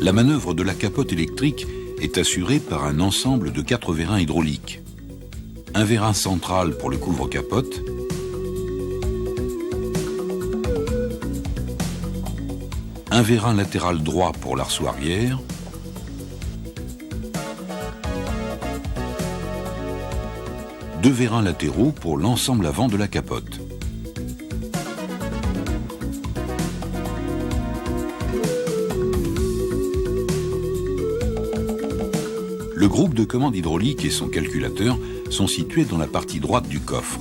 La manœuvre de la capote électrique est assurée par un ensemble de 4 vérins hydrauliques. Un vérin central pour le couvre-capote, un vérin latéral droit pour l'arceau arrière, deux vérins latéraux pour l'ensemble avant de la capote. Le groupe de commande hydraulique et son calculateur sont situés dans la partie droite du coffre.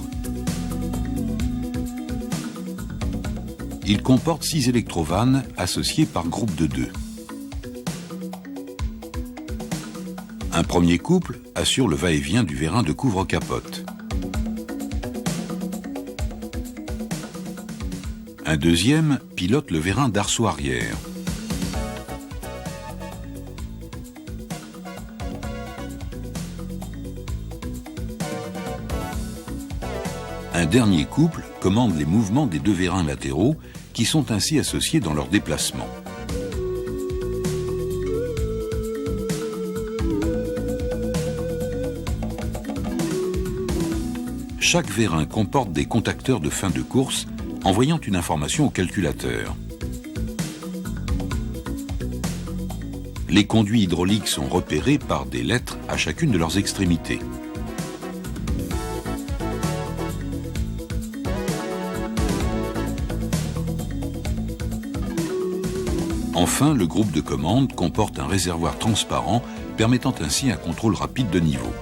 Il comporte 6 électrovannes associées par groupe de 2. Un premier couple assure le va-et-vient du vérin de couvre-capote. Un deuxième pilote le vérin d'arceau arrière. Un dernier couple commande les mouvements des 2 vérins latéraux qui sont ainsi associés dans leur déplacement. Chaque vérin comporte des contacteurs de fin de course envoyant une information au calculateur. Les conduits hydrauliques sont repérés par des lettres à chacune de leurs extrémités. Enfin, le groupe de commande comporte un réservoir transparent permettant ainsi un contrôle rapide de niveau.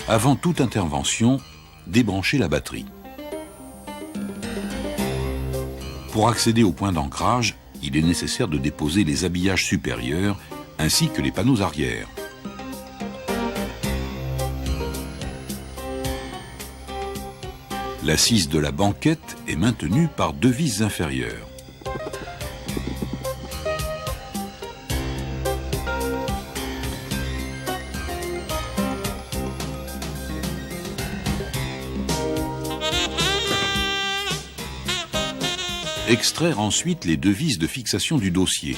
Avant toute intervention, débranchez la batterie. Pour accéder au point d'ancrage, il est nécessaire de déposer les habillages supérieurs ainsi que les panneaux arrière. L'assise de la banquette est maintenue par 2 vis inférieures. Extraire ensuite les 2 vis de fixation du dossier.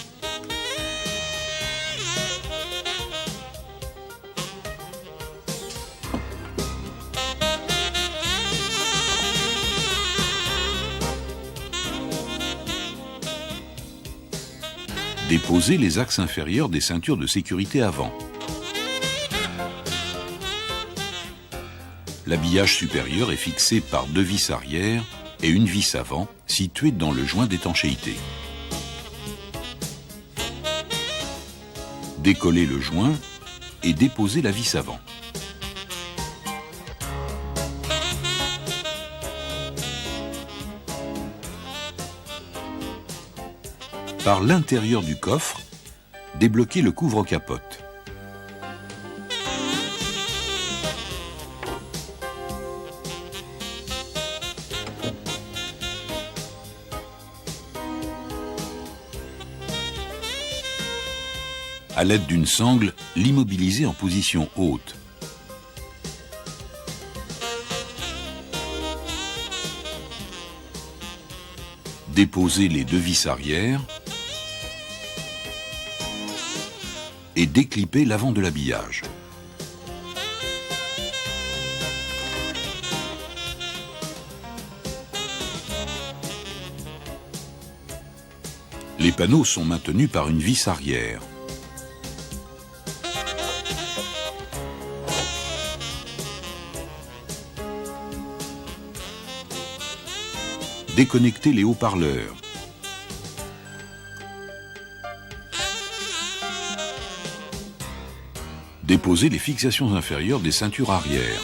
Déposer les axes inférieurs des ceintures de sécurité avant. L'habillage supérieur est fixé par 2 vis arrière et une vis avant située dans le joint d'étanchéité. Décoller le joint et déposer la vis avant. Par l'intérieur du coffre, débloquer le couvre-capote. À l'aide d'une sangle, l'immobiliser en position haute. Déposer les 2 vis arrière et déclipper l'avant de l'habillage. Les panneaux sont maintenus par une vis arrière. Déconnecter les haut-parleurs. Déposer les fixations inférieures des ceintures arrière.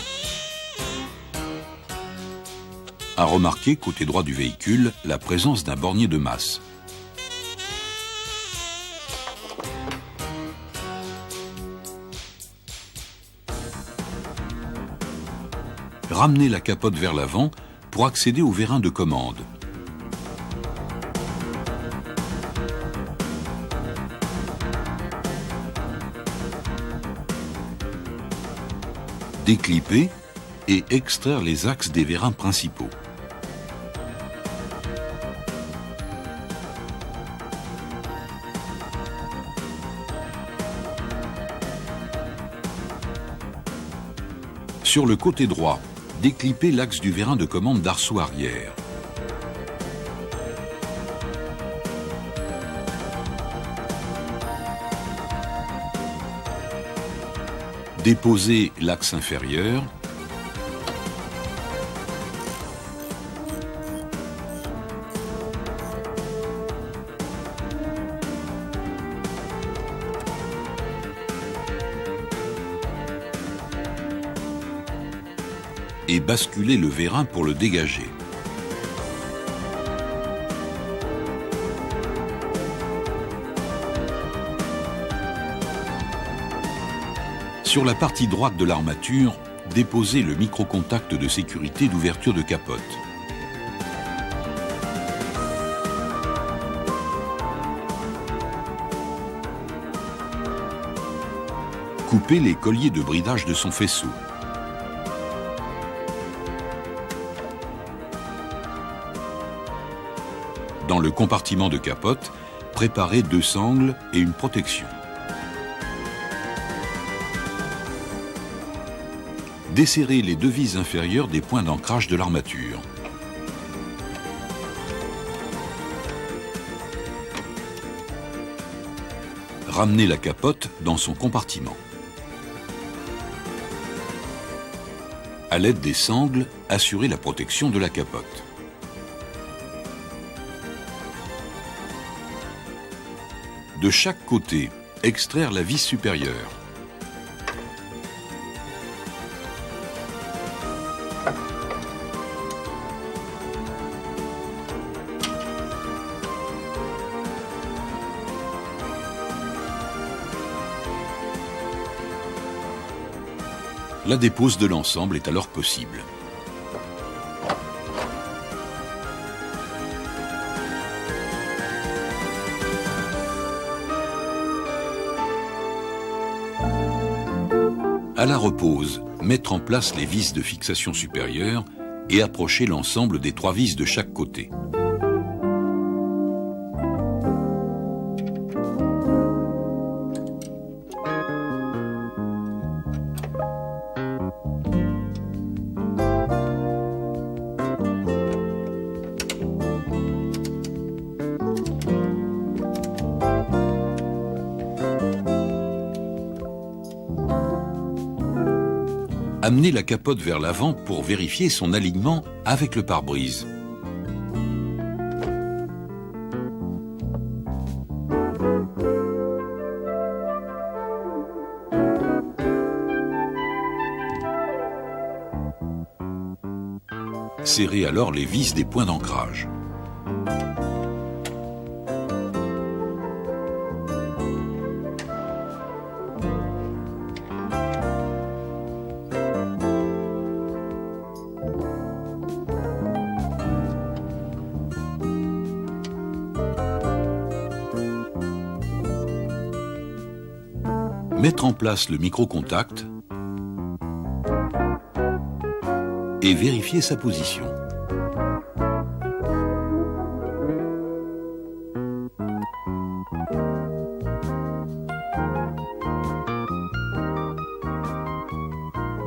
À remarquer, côté droit du véhicule, la présence d'un bornier de masse. ramenez la capote vers l'avant pour accéder au vérin de commande. Déclipper et extraire les axes des vérins principaux. Sur le côté droit, déclippez l'axe du vérin de commande d'arceau arrière. Déposez l'axe inférieur. Et basculez le vérin pour le dégager. Sur la partie droite de l'armature, déposez le micro-contact de sécurité d'ouverture de capote. Coupez les colliers de bridage de son faisceau. Dans le compartiment de capote, préparez 2 sangles et une protection. Desserrez les 2 vis inférieures des points d'ancrage de l'armature. Ramenez la capote dans son compartiment. À l'aide des sangles, assurez la protection de la capote. De chaque côté, extraire la vis supérieure. La dépose de l'ensemble est alors possible. À la repose, mettre en place les vis de fixation supérieure et approcher l'ensemble des 3 vis de chaque côté. Amenez la capote vers l'avant pour vérifier son alignement avec le pare-brise. Serrez alors les vis des points d'ancrage. Mettre en place le micro-contact et vérifier sa position.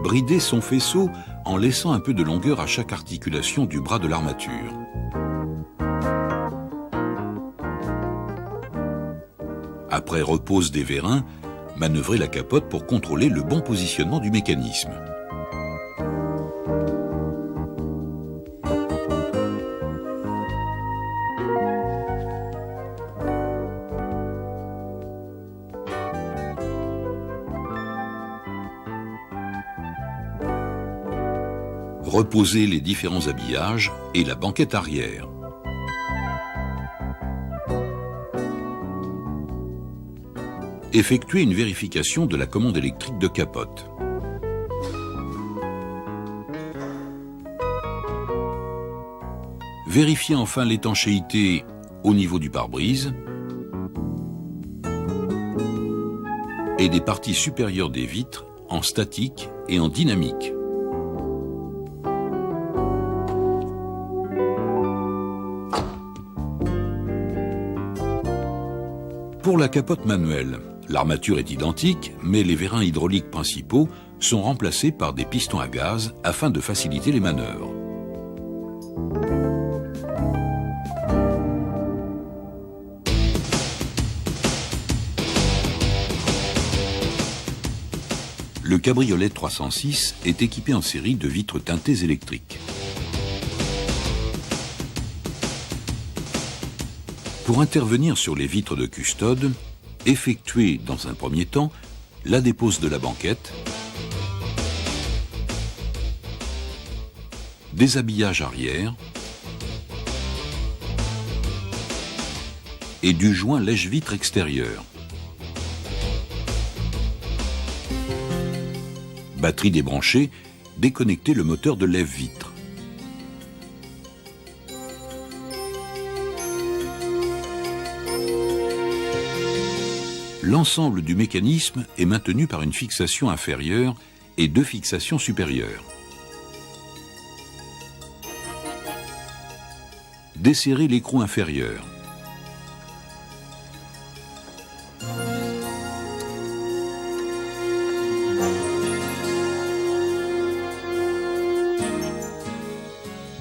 Bridez son faisceau en laissant un peu de longueur à chaque articulation du bras de l'armature. Après repose des vérins, manœuvrez la capote pour contrôler le bon positionnement du mécanisme. Reposez les différents habillages et la banquette arrière. Effectuez une vérification de la commande électrique de capote. Vérifiez enfin l'étanchéité au niveau du pare-brise et des parties supérieures des vitres en statique et en dynamique. Pour la capote manuelle, l'armature est identique, mais les vérins hydrauliques principaux sont remplacés par des pistons à gaz afin de faciliter les manœuvres. Le cabriolet 306 est équipé en série de vitres teintées électriques. Pour intervenir sur les vitres de custode, effectuez dans un premier temps la dépose de la banquette, déshabillage arrière et du joint lèche-vitre extérieur. Batterie débranchée, déconnectez le moteur de lève-vitre. L'ensemble du mécanisme est maintenu par une fixation inférieure et deux fixations supérieures. Desserrez l'écrou inférieur.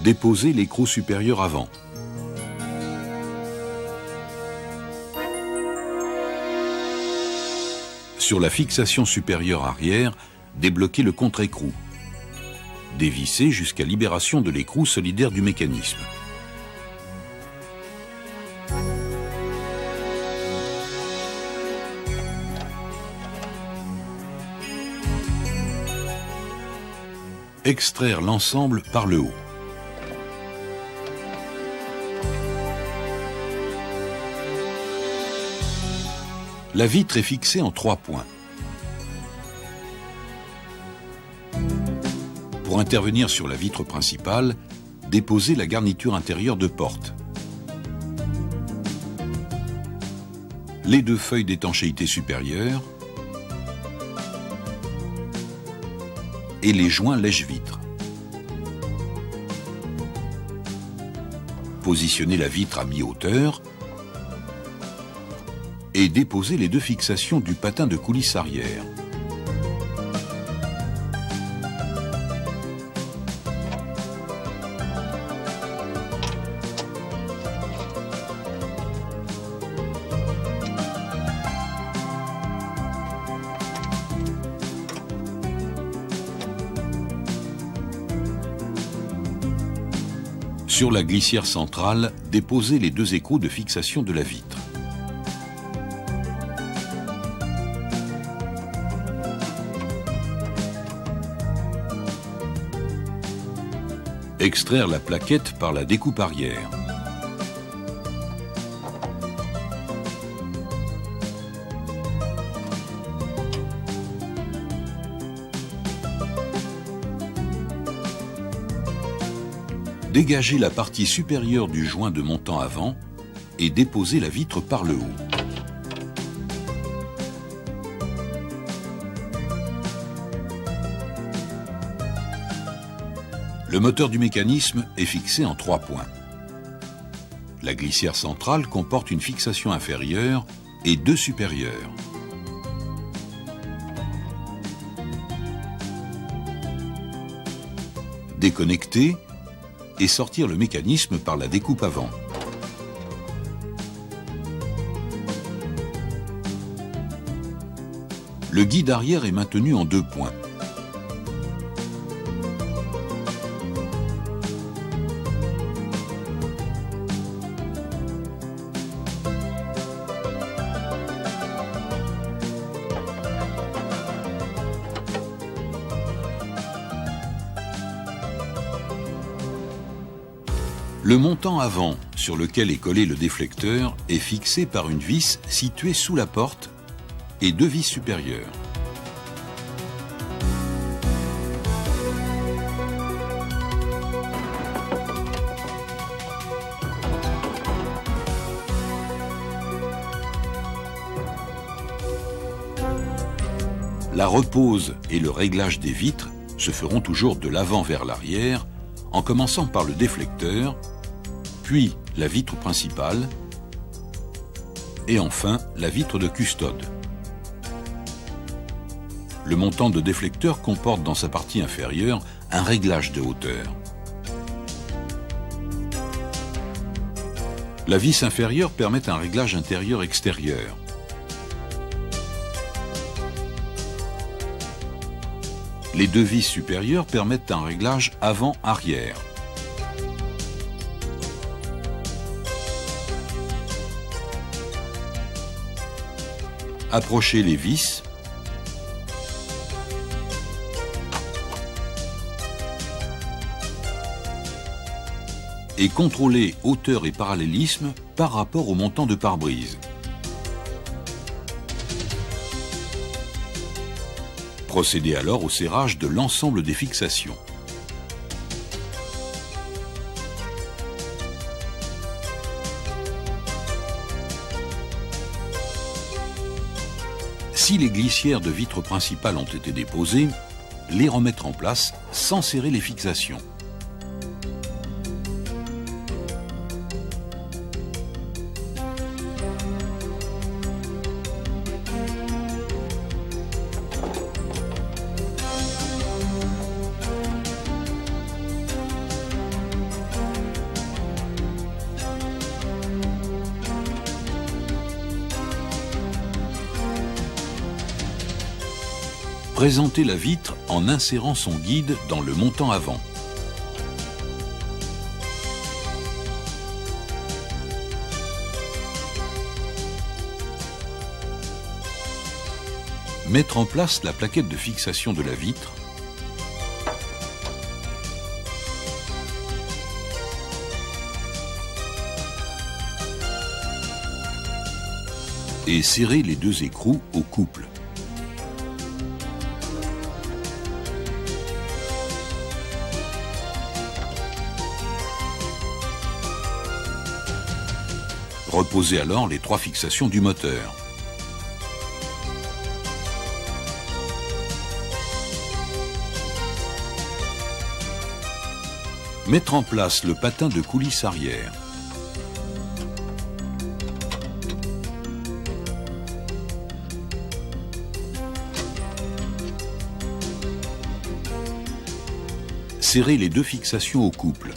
Déposez l'écrou supérieur avant. Sur la fixation supérieure arrière, débloquez le contre-écrou. Dévissez jusqu'à libération de l'écrou solidaire du mécanisme. Extraire l'ensemble par le haut. La vitre est fixée en 3 points. Pour intervenir sur la vitre principale, déposez la garniture intérieure de porte. Les 2 feuilles d'étanchéité supérieure et les joints lèche-vitre. Positionnez la vitre à mi-hauteur et déposez les 2 fixations du patin de coulisse arrière. Sur la glissière centrale, déposez les 2 écrous de fixation de la vitre. Extraire la plaquette par la découpe arrière. Dégagez la partie supérieure du joint de montant avant et déposez la vitre par le haut. Le moteur du mécanisme est fixé en 3 points. La glissière centrale comporte une fixation inférieure et 2 supérieures. Déconnecter et sortir le mécanisme par la découpe avant. Le guide arrière est maintenu en 2 points. Le montant avant, sur lequel est collé le déflecteur, est fixé par une vis située sous la porte et 2 vis supérieures. La repose et le réglage des vitres se feront toujours de l'avant vers l'arrière, en commençant par le déflecteur, puis la vitre principale, et enfin la vitre de custode. Le montant de déflecteur comporte dans sa partie inférieure un réglage de hauteur. La vis inférieure permet un réglage intérieur-extérieur. Les deux vis supérieures permettent un réglage avant-arrière. Approchez les vis. Et contrôlez hauteur et parallélisme par rapport au montant de pare-brise. Procédez alors au serrage de l'ensemble des fixations. Si les glissières de vitres principales ont été déposées, les remettre en place sans serrer les fixations. Présentez la vitre en insérant son guide dans le montant avant. Mettre en place la plaquette de fixation de la vitre. Et serrer les deux écrous au couple. Reposez alors les trois fixations du moteur. Mettre en place le patin de coulisse arrière. Serrer les deux fixations au couple.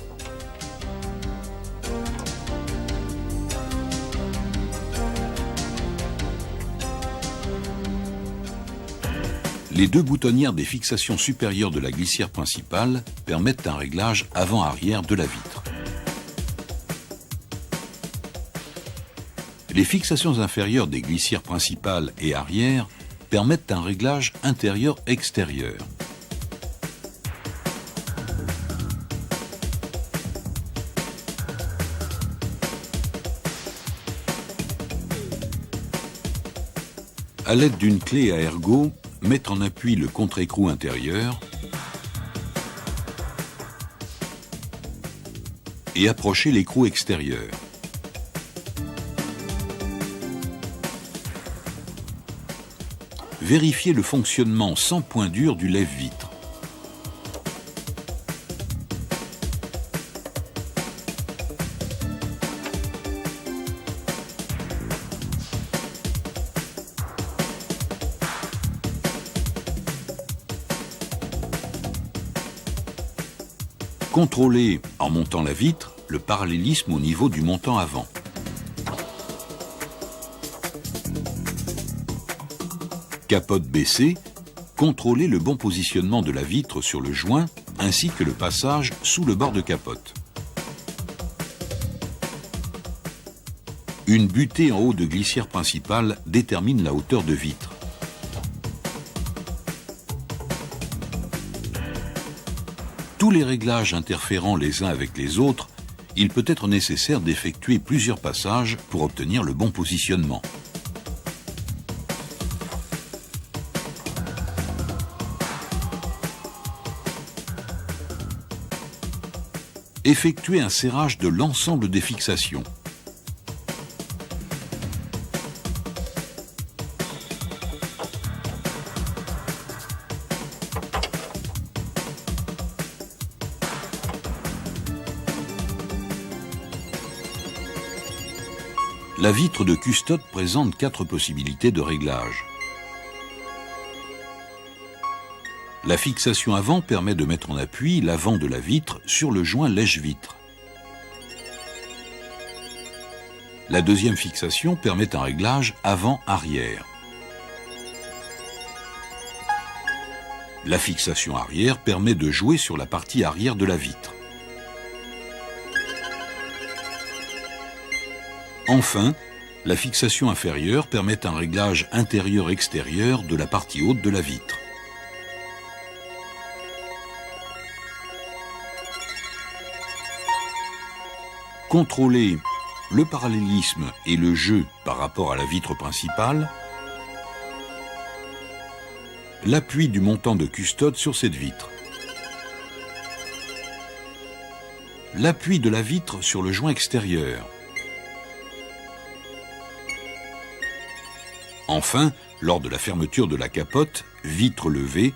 Les deux boutonnières des fixations supérieures de la glissière principale permettent un réglage avant-arrière de la vitre. Les fixations inférieures des glissières principales et arrière permettent un réglage intérieur-extérieur. À l'aide d'une clé à ergot, mettre en appui le contre-écrou intérieur et approcher l'écrou extérieur. Vérifiez le fonctionnement sans point dur du lève-vitre. Contrôlez, en montant la vitre, le parallélisme au niveau du montant avant. Capote baissée, contrôlez le bon positionnement de la vitre sur le joint ainsi que le passage sous le bord de capote. Une butée en haut de glissière principale détermine la hauteur de vitre. Tous les réglages interférant les uns avec les autres, il peut être nécessaire d'effectuer plusieurs passages pour obtenir le bon positionnement. Effectuez un serrage de l'ensemble des fixations. La vitre de custode présente 4 possibilités de réglage. La fixation avant permet de mettre en appui l'avant de la vitre sur le joint lèche-vitre. La deuxième fixation permet un réglage avant-arrière. La fixation arrière permet de jouer sur la partie arrière de la vitre. Enfin, la fixation inférieure permet un réglage intérieur-extérieur de la partie haute de la vitre. Contrôler le parallélisme et le jeu par rapport à la vitre principale, l'appui du montant de custode sur cette vitre, l'appui de la vitre sur le joint extérieur. Enfin, lors de la fermeture de la capote, vitre levée,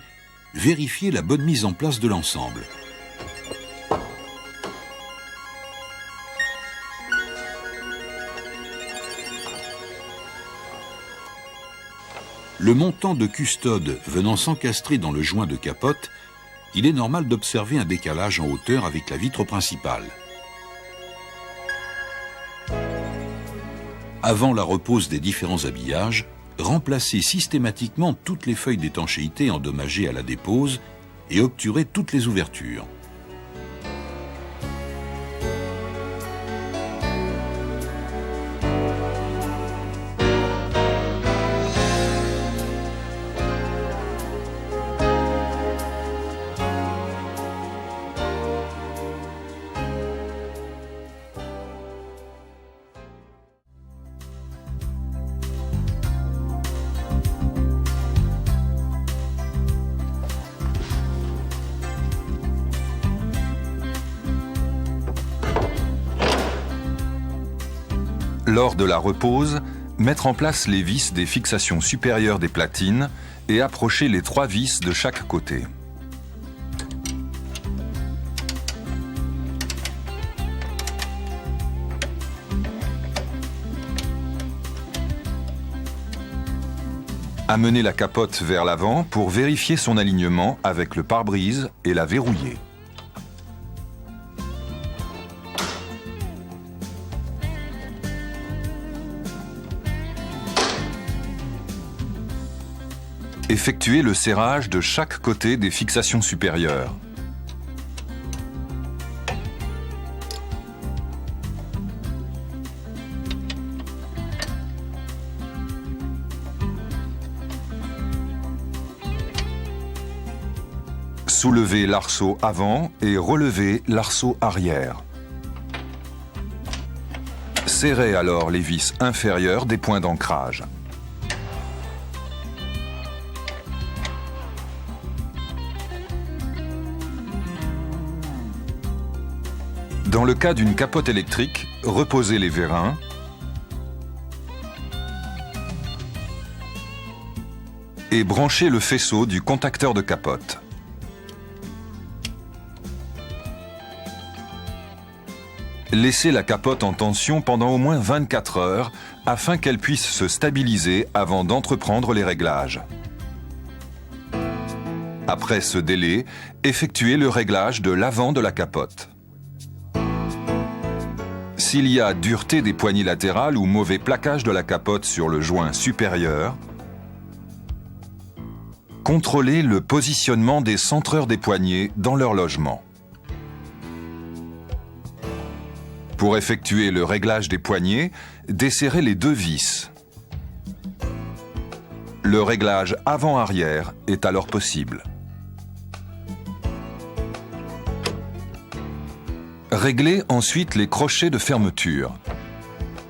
vérifier la bonne mise en place de l'ensemble. Le montant de custode venant s'encastrer dans le joint de capote, il est normal d'observer un décalage en hauteur avec la vitre principale. Avant la repose des différents habillages, remplacez systématiquement toutes les feuilles d'étanchéité endommagées à la dépose et obturez toutes les ouvertures. Lors de la repose, mettre en place les vis des fixations supérieures des platines et approcher les 3 vis de chaque côté. Amener la capote vers l'avant pour vérifier son alignement avec le pare-brise et la verrouiller. Effectuer le serrage de chaque côté des fixations supérieures. Soulever l'arceau avant et relever l'arceau arrière. Serrez alors les vis inférieures des points d'ancrage. Dans le cas d'une capote électrique, reposez les vérins et branchez le faisceau du contacteur de capote. Laissez la capote en tension pendant au moins 24 heures afin qu'elle puisse se stabiliser avant d'entreprendre les réglages. Après ce délai, effectuez le réglage de l'avant de la capote. S'il y a dureté des poignées latérales ou mauvais plaquage de la capote sur le joint supérieur, contrôlez le positionnement des centreurs des poignées dans leur logement. Pour effectuer le réglage des poignées, desserrez les 2 vis. Le réglage avant-arrière est alors possible. Réglez ensuite les crochets de fermeture.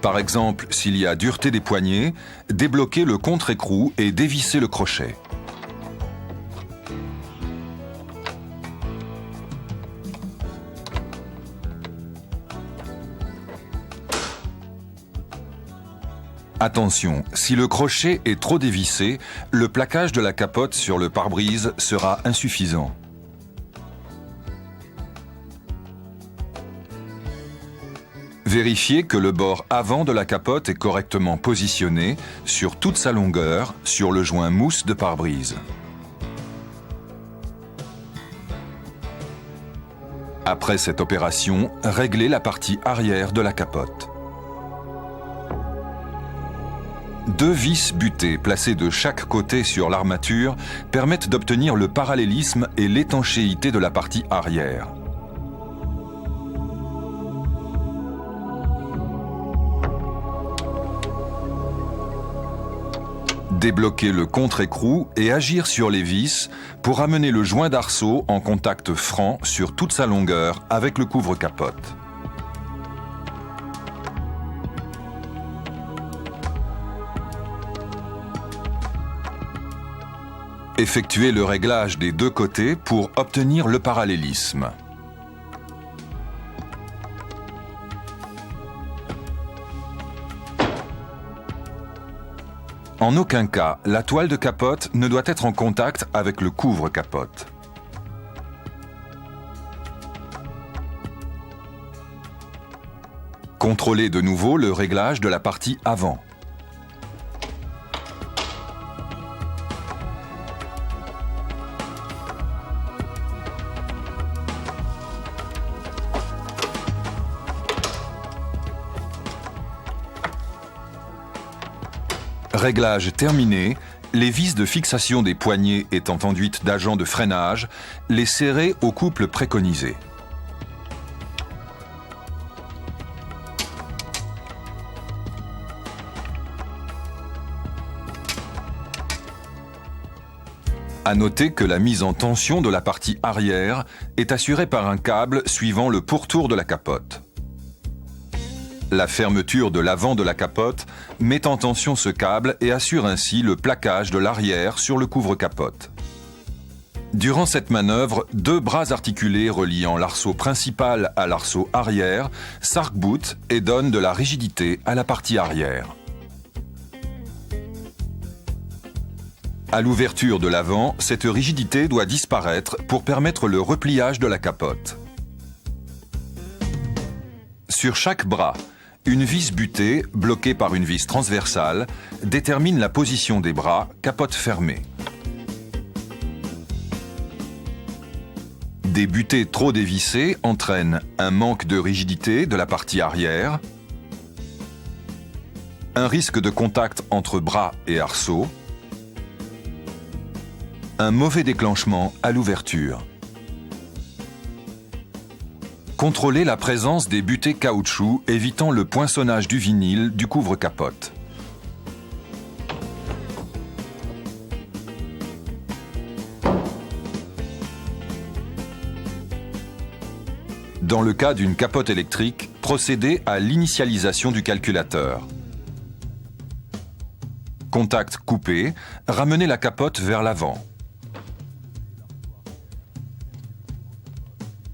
Par exemple, s'il y a dureté des poignets, débloquez le contre-écrou et dévissez le crochet. Attention, si le crochet est trop dévissé, le plaquage de la capote sur le pare-brise sera insuffisant. Vérifiez que le bord avant de la capote est correctement positionné sur toute sa longueur sur le joint mousse de pare-brise. Après cette opération, réglez la partie arrière de la capote. 2 vis butées placées de chaque côté sur l'armature permettent d'obtenir le parallélisme et l'étanchéité de la partie arrière. Débloquer le contre-écrou et agir sur les vis pour amener le joint d'arceau en contact franc sur toute sa longueur avec le couvre-capote. Effectuez le réglage des 2 côtés pour obtenir le parallélisme. En aucun cas, la toile de capote ne doit être en contact avec le couvre-capote. Contrôlez de nouveau le réglage de la partie avant. Réglage terminé, les vis de fixation des poignées étant enduites d'agents de freinage, les serrez au couple préconisé. À noter que la mise en tension de la partie arrière est assurée par un câble suivant le pourtour de la capote. La fermeture de l'avant de la capote met en tension ce câble et assure ainsi le plaquage de l'arrière sur le couvre-capote. Durant cette manœuvre, 2 bras articulés reliant l'arceau principal à l'arceau arrière s'arc-boutent et donnent de la rigidité à la partie arrière. À l'ouverture de l'avant, cette rigidité doit disparaître pour permettre le repliage de la capote. Sur chaque bras, une vis butée, bloquée par une vis transversale, détermine la position des bras, capote fermée. Des butées trop dévissées entraînent un manque de rigidité de la partie arrière, un risque de contact entre bras et arceau, un mauvais déclenchement à l'ouverture. Contrôlez la présence des butées caoutchouc, évitant le poinçonnage du vinyle du couvre-capote. Dans le cas d'une capote électrique, procédez à l'initialisation du calculateur. Contact coupé, ramenez la capote vers l'avant.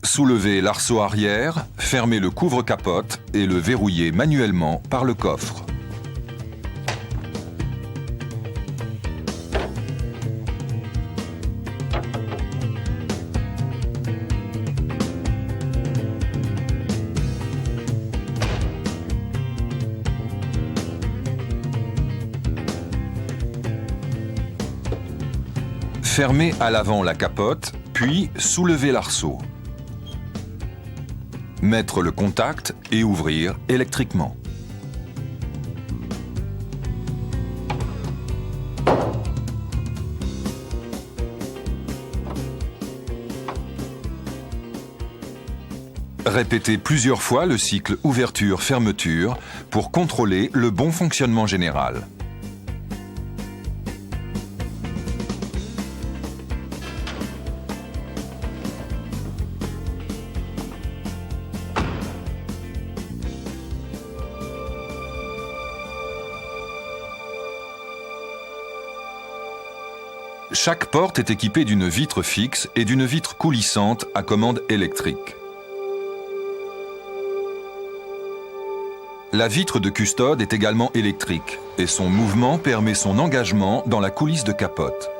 Soulevez l'arceau arrière, fermez le couvre-capote et le verrouillez manuellement par le coffre. Fermez à l'avant la capote, puis soulevez l'arceau. Mettre le contact et ouvrir électriquement. Répétez plusieurs fois le cycle ouverture-fermeture pour contrôler le bon fonctionnement général. Chaque porte est équipée d'une vitre fixe et d'une vitre coulissante à commande électrique. La vitre de custode est également électrique et son mouvement permet son engagement dans la coulisse de capote.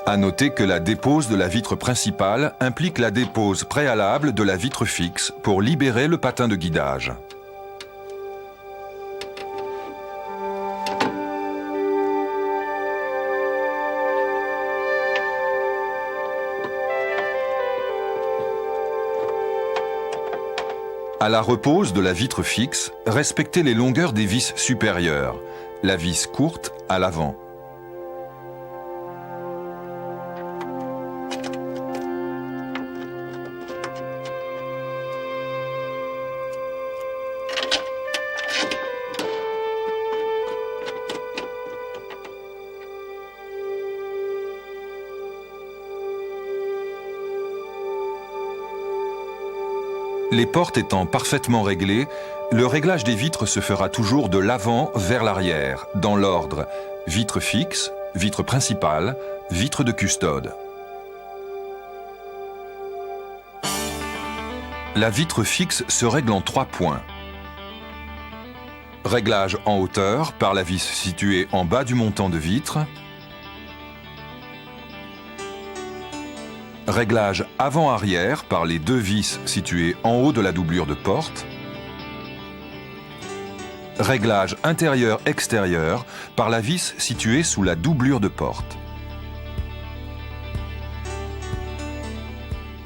À noter que la dépose de la vitre principale implique la dépose préalable de la vitre fixe pour libérer le patin de guidage. À la repose de la vitre fixe, respectez les longueurs des vis supérieures, la vis courte à l'avant. Les portes étant parfaitement réglées, le réglage des vitres se fera toujours de l'avant vers l'arrière, dans l'ordre vitre fixe, vitre principale, vitre de custode. La vitre fixe se règle en 3 points. Réglage en hauteur par la vis située en bas du montant de vitre. Réglage avant-arrière par les 2 vis situées en haut de la doublure de porte. Réglage intérieur-extérieur par la vis située sous la doublure de porte.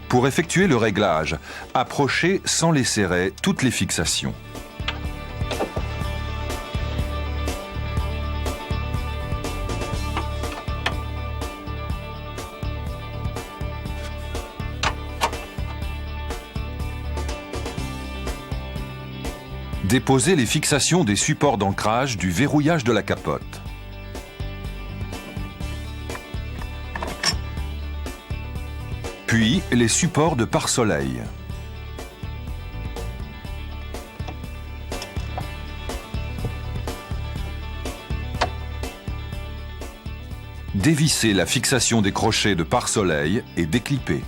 Pour effectuer le réglage, approchez sans les serrer toutes les fixations. Déposez les fixations des supports d'ancrage du verrouillage de la capote. Puis les supports de pare-soleil. Dévissez la fixation des crochets de pare-soleil et déclippez.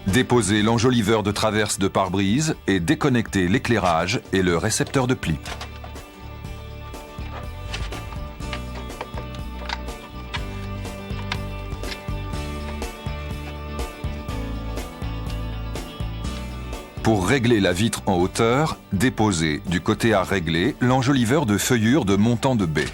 Déposez l'enjoliveur de traverse de pare-brise et déconnectez l'éclairage et le récepteur de pli. Pour régler la vitre en hauteur, déposez du côté à régler l'enjoliveur de feuillure de montant de baie.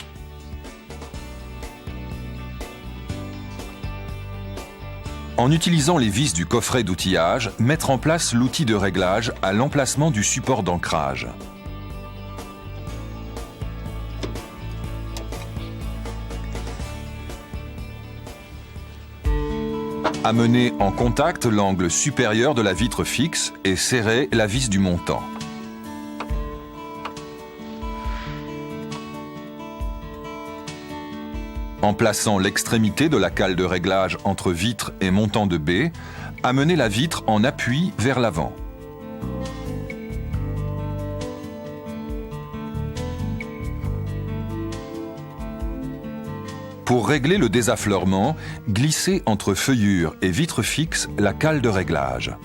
En utilisant les vis du coffret d'outillage, mettre en place l'outil de réglage à l'emplacement du support d'ancrage. Amenez en contact l'angle supérieur de la vitre fixe et serrez la vis du montant. En plaçant l'extrémité de la cale de réglage entre vitre et montant de baie, amenez la vitre en appui vers l'avant. Pour régler le désaffleurement, glissez entre feuillure et vitre fixe la cale de réglage.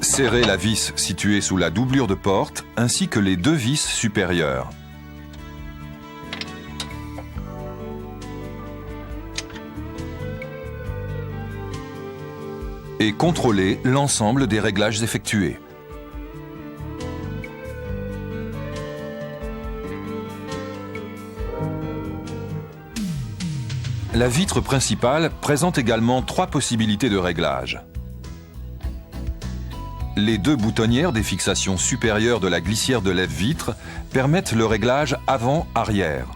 Serrez la vis située sous la doublure de porte ainsi que les 2 vis supérieures. Et contrôlez l'ensemble des réglages effectués. La vitre principale présente également 3 possibilités de réglage. Les 2 boutonnières des fixations supérieures de la glissière de lève-vitre permettent le réglage avant-arrière.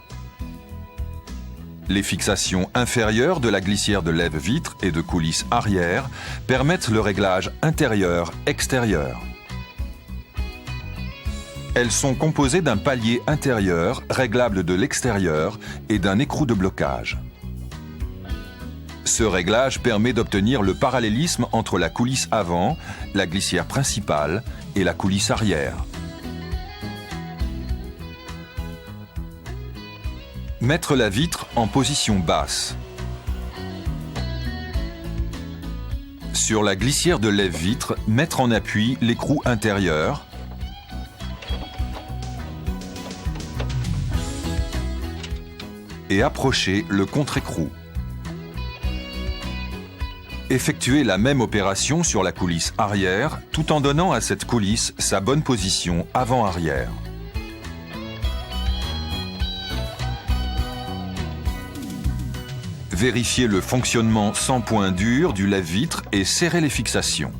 Les fixations inférieures de la glissière de lève-vitre et de coulisse arrière permettent le réglage intérieur-extérieur. Elles sont composées d'un palier intérieur réglable de l'extérieur et d'un écrou de blocage. Ce réglage permet d'obtenir le parallélisme entre la coulisse avant, la glissière principale et la coulisse arrière. Mettre la vitre en position basse. Sur la glissière de lève-vitre, mettre en appui l'écrou intérieur et approcher le contre-écrou. Effectuer la même opération sur la coulisse arrière, tout en donnant à cette coulisse sa bonne position avant-arrière. Vérifiez le fonctionnement sans point dur du lève-vitre et serrez les fixations.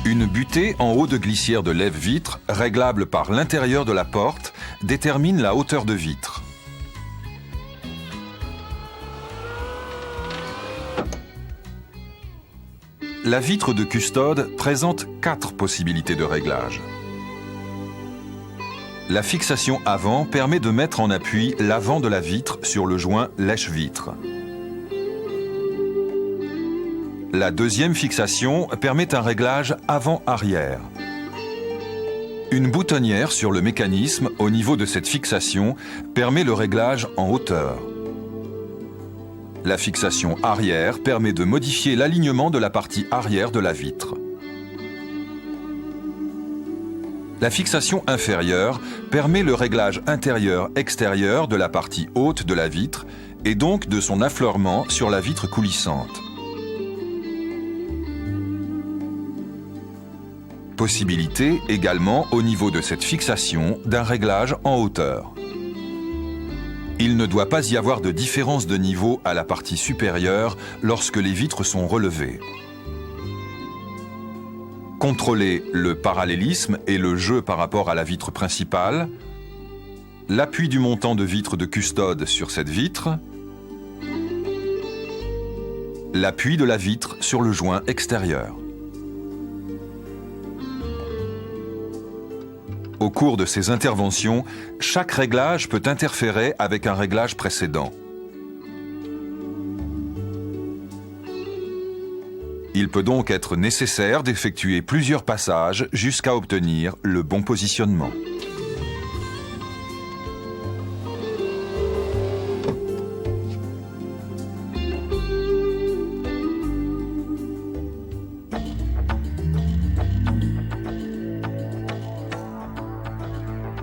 Une butée en haut de glissière de lève-vitre, réglable par l'intérieur de la porte, détermine la hauteur de vitre. La vitre de custode présente 4 possibilités de réglage. La fixation avant permet de mettre en appui l'avant de la vitre sur le joint lèche-vitre. La deuxième fixation permet un réglage avant-arrière. Une boutonnière sur le mécanisme au niveau de cette fixation permet le réglage en hauteur. La fixation arrière permet de modifier l'alignement de la partie arrière de la vitre. La fixation inférieure permet le réglage intérieur-extérieur de la partie haute de la vitre et donc de son affleurement sur la vitre coulissante. Possibilité également au niveau de cette fixation d'un réglage en hauteur. Il ne doit pas y avoir de différence de niveau à la partie supérieure lorsque les vitres sont relevées. Contrôlez le parallélisme et le jeu par rapport à la vitre principale, l'appui du montant de vitre de custode sur cette vitre, l'appui de la vitre sur le joint extérieur. Au cours de ces interventions, chaque réglage peut interférer avec un réglage précédent. Il peut donc être nécessaire d'effectuer plusieurs passages jusqu'à obtenir le bon positionnement.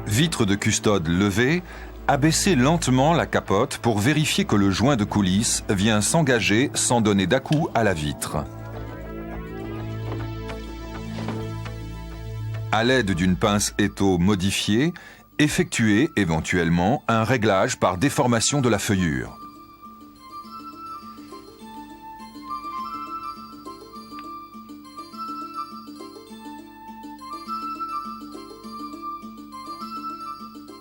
Vitre de custode levée, abaissez lentement la capote pour vérifier que le joint de coulisse vient s'engager sans donner d'à-coup à la vitre. À l'aide d'une pince étau modifiée, effectuez éventuellement un réglage par déformation de la feuillure.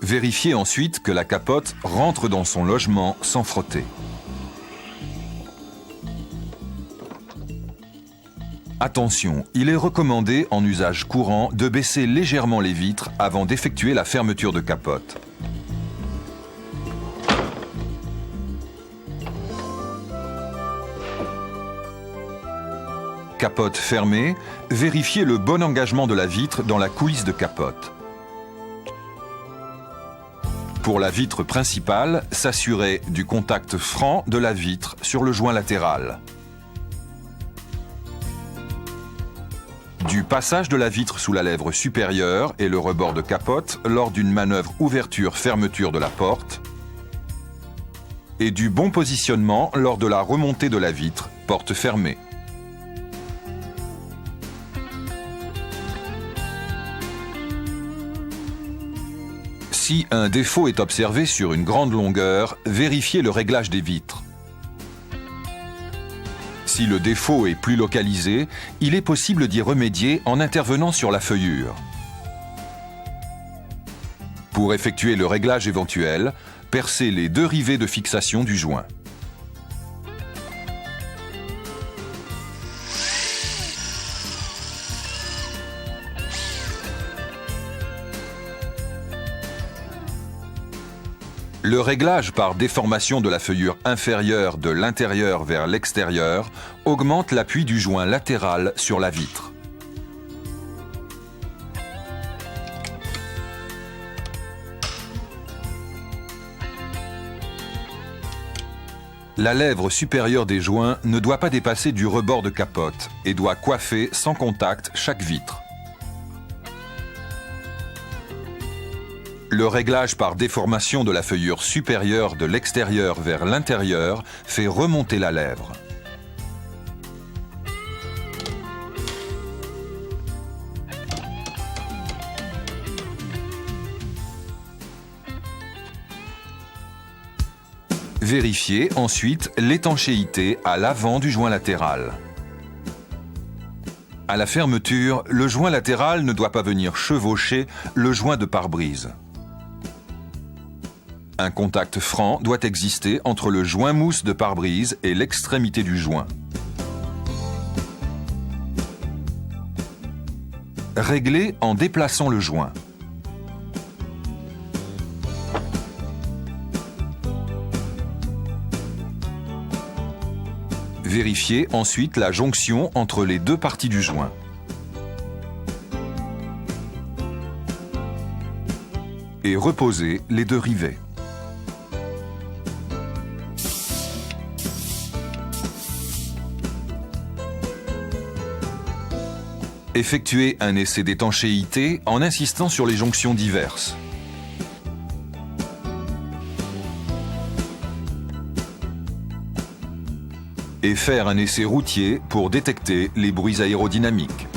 Vérifiez ensuite que la capote rentre dans son logement sans frotter. Attention, il est recommandé en usage courant de baisser légèrement les vitres avant d'effectuer la fermeture de capote. Capote fermée, vérifiez le bon engagement de la vitre dans la coulisse de capote. Pour la vitre principale, s'assurer du contact franc de la vitre sur le joint latéral. Du passage de la vitre sous la lèvre supérieure et le rebord de capote lors d'une manœuvre ouverture-fermeture de la porte. Et du bon positionnement lors de la remontée de la vitre, porte fermée. Si un défaut est observé sur une grande longueur, vérifiez le réglage des vitres. Si le défaut est plus localisé, il est possible d'y remédier en intervenant sur la feuillure. Pour effectuer le réglage éventuel, percez les 2 rivets de fixation du joint. Le réglage par déformation de la feuillure inférieure de l'intérieur vers l'extérieur augmente l'appui du joint latéral sur la vitre. La lèvre supérieure des joints ne doit pas dépasser du rebord de capote et doit coiffer sans contact chaque vitre. Le réglage par déformation de la feuillure supérieure de l'extérieur vers l'intérieur fait remonter la lèvre. Vérifiez ensuite l'étanchéité à l'avant du joint latéral. À la fermeture, le joint latéral ne doit pas venir chevaucher le joint de pare-brise. Un contact franc doit exister entre le joint mousse de pare-brise et l'extrémité du joint. Réglez en déplaçant le joint. Vérifiez ensuite la jonction entre les deux parties du joint. Et reposez les deux rivets. Effectuez un essai d'étanchéité en insistant sur les jonctions diverses. Et faire un essai routier pour détecter les bruits aérodynamiques.